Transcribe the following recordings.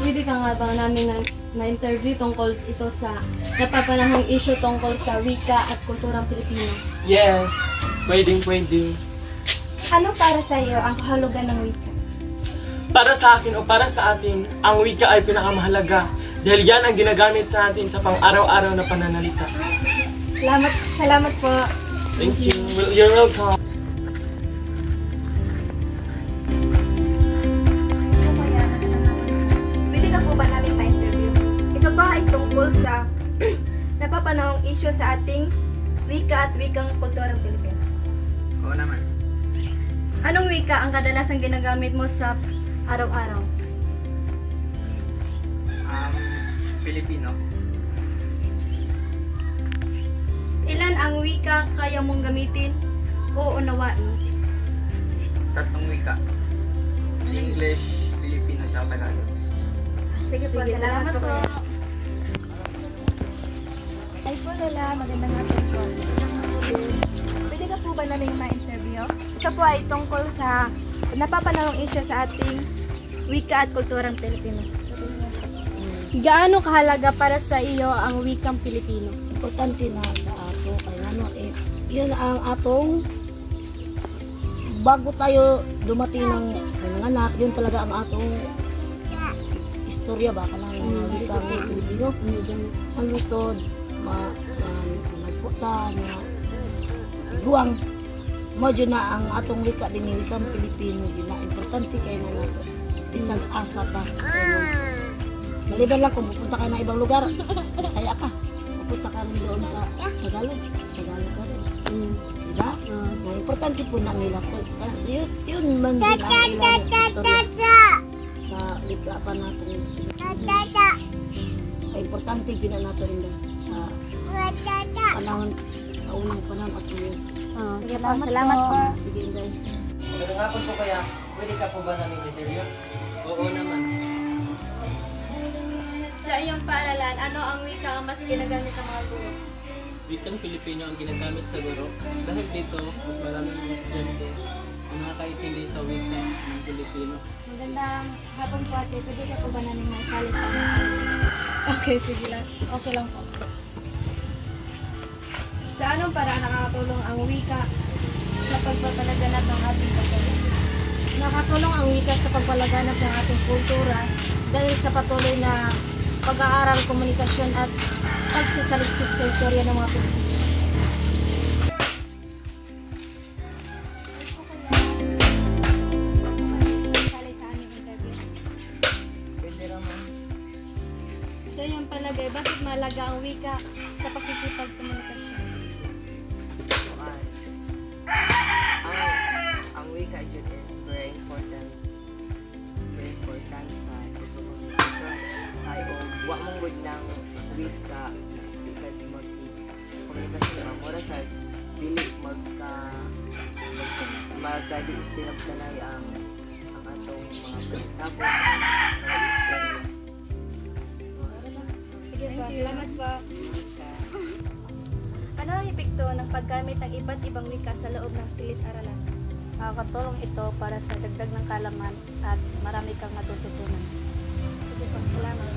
pwede ka nga ba namin na-interview tungkol ito sa napapanahong issue tungkol sa wika at kulturang Pilipino? Yes, pwedeng. Ano para sa iyo ang kahulugan ng wika? Para sa akin o para sa atin, ang wika ay pinakamahalaga dahil yan ang ginagamit natin sa pang-araw-araw na pananalita. Salamat po. Thank you. You're welcome. Pwede ka po ba namin ma-interview? Ito ba ay tungkol sa napapanahong issue sa ating wika at wikang kulturang Pilipino? Oo naman. Anong wika ang kadalasan ginagamit mo sa araw-araw? Filipino. Ilan ang wika kaya mong gamitin o unawain? Tatlong wika. English, Filipino, at Tagalog. Sige po, salamat po. Ay po Lola, magandang hapon po. Pwede ka po ba namin ma-interview? Ito po ay tungkol sa napapanahong issue sa ating wika at kulturang Pilipino. Gaano kahalaga para sa iyo ang wikang Pilipino? Importante na sa ato kay ano yun ang atong bago tayo dumating ng anak, yun talaga ang atong istorya ba kanang wikang Pilipino. Ang lutod magputa na guwang mo na ang atong wika din wikang Pilipino na importante kay na nato isang asa ta. Maliban lang kung pupunta ka ng ibang lugar, masaya ka. Pupunta ka rin doon sa Tagalog ka rin. Diba? Importante po na nila po. Yun man din ang ilang istorya sa litrapan natin. Importante din natin rin sa panahon, sa unang panahon at ngayon. Salamat po. Sige, Inday. Magandang hapon po kaya, pwede ka po ba namin interview? Oo naman. Sa iyong paaralan, ano ang wika ang mas ginagamit ng mga guro? Wikang Filipino ang ginagamit sa guro dahil dito mas maraming mga estudyante ang nakakaintindi sa wika ng Filipino. Magandang hapon po ate. Pwede ka po ba namin maisalit? Okay, sige lang. Okay lang po. Sa anong paraan nakakatulong ang wika sa pagpapalaganap ng ating kultura? Nakatulong ang wika sa pagpalaganap ng ating kultura dahil sa patuloy na pag-aaral, komunikasyon at pagsasaliksik sa istorya ng mga Pilipino. Sa iyong palagay, bakit mahalaga ang wika sa pakikipagkomunikasyon? Ang wika yun is very important sa pagkomunikasyon. Ay wa mong word ng wika because mag-komunikasyon ang mura sa dili magka-distinag ang atong mga pagkakapon. Sige po, salamat po. Ano ang epekto ng paggamit ng iba't ibang wika sa loob ng silid-aralan? Makakatulong ito para sa dagdag ng kaalaman at marami kang matututunan. Sige po, salamat.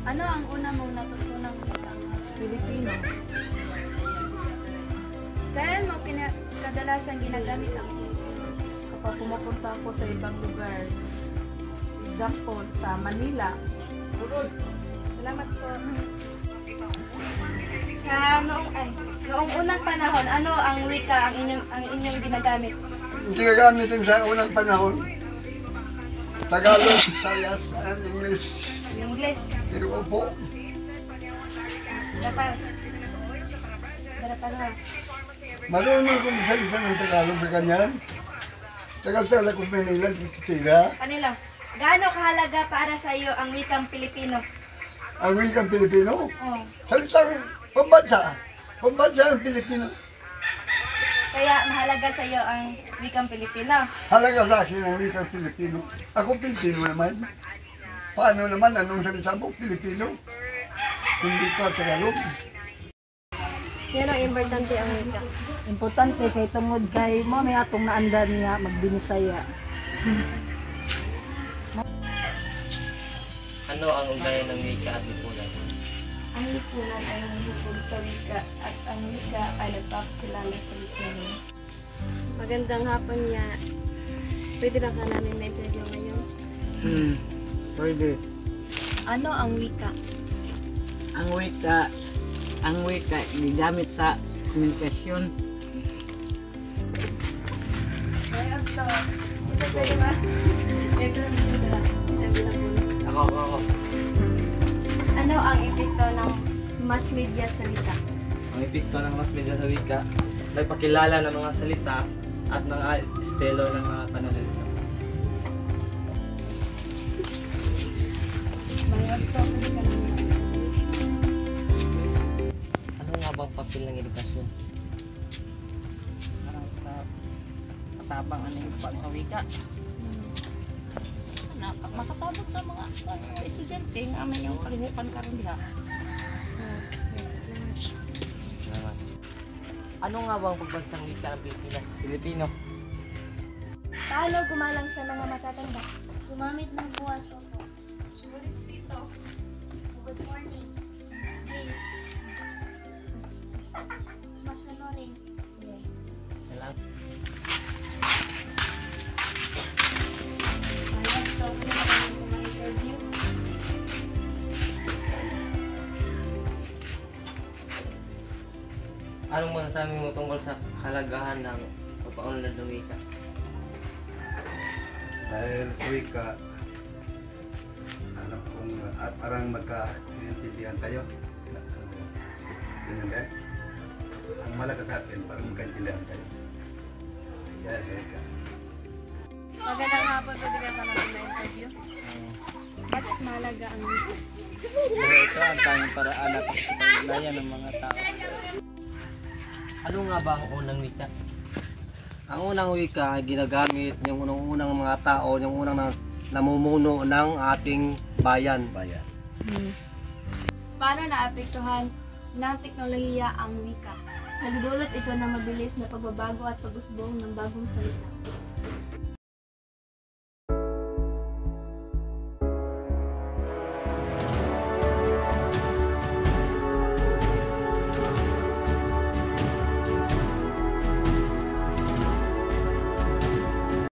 Ano ang una mong natutunang wikang Filipino. Kailan mo kadalasan ginagamit ang Kapag pumupunta ako sa ibang lugar, example, sa Manila, Salamat po. Sa noong unang panahon, ano ang wika ang inyong ginagamit? Ginagamit din sa unang panahon. Tagalog, Visayas, and English. English. Pero po, Dapat. Ha. marunong kong salita ng Tagalog sa kanyan. Tagal-tagal ako Manila, titira. Kanila. Gaano kahalaga para sa iyo ang wikang Pilipino? Ang wikang Pilipino, Oh. salita pambansa. Pambansa ang Pilipino. Kaya mahalaga sa iyo ang wikang Pilipino. Halaga sa akin ang wikang Pilipino. Ako Pilipino naman. Paano naman, anong salita mo? Pilipino. Hindi ka Tagalog. Yan ang importante ang wika. Importante kay tungod kay mo may atong naandan nga magbinisaya. Ano ang ugnayan ng wika at lipunan? Ang lipunan ay humihukog sa wika at ang wika ay nagpapakilala sa lipunan. Magandang hapon niya. Pwede lang ka namin ma-interview ngayon. Pwede. Ano ang wika? Ang wika gigamit sa komunikasyon. Ay, ito pwede ba? Ito na. Ako. Ano ang epekto ng mass media sa wika? Ang epekto ng mass media sa wika, nagpakilala ng mga salita at mga estilo ng mga pananalita. Ano nga bang papel ng edukasyon? Parang sa kasabang ano yung sa wika. Makatabot sa mga estudyante nga may yung kalihukan karon diha. Naman. Ano nga bang pagbansang wika ng Pilipinas? Pilipino. Paano gumalang sa mga matatanda? Gumamit ng buwan po. Good morning. Please. Masanunin. Salamat. Interview. Anong masasabi mo tungkol sa halagahan ng pagpaunlad ng wika? Dahil sa wika, ano kung parang magka-intindihan tayo. Ganyan ba? Ang malaga sa atin, parang magka-intindihan tayo. Dahil sa wika. Magandang hapon, pwede ka namin ma-interview. Bakit mahalaga ang wika? Pero ito ang tanging paraan na pagkakaglayan ng mga tao. Ano nga ba ang unang wika? Ang unang wika ay ginagamit yung unang mga tao, yung unang namumuno ng ating bayan. Paano naapektuhan ng teknolohiya ang wika? Nagdulot ito ng mabilis na pagbabago at pag-usbong ng bagong salita.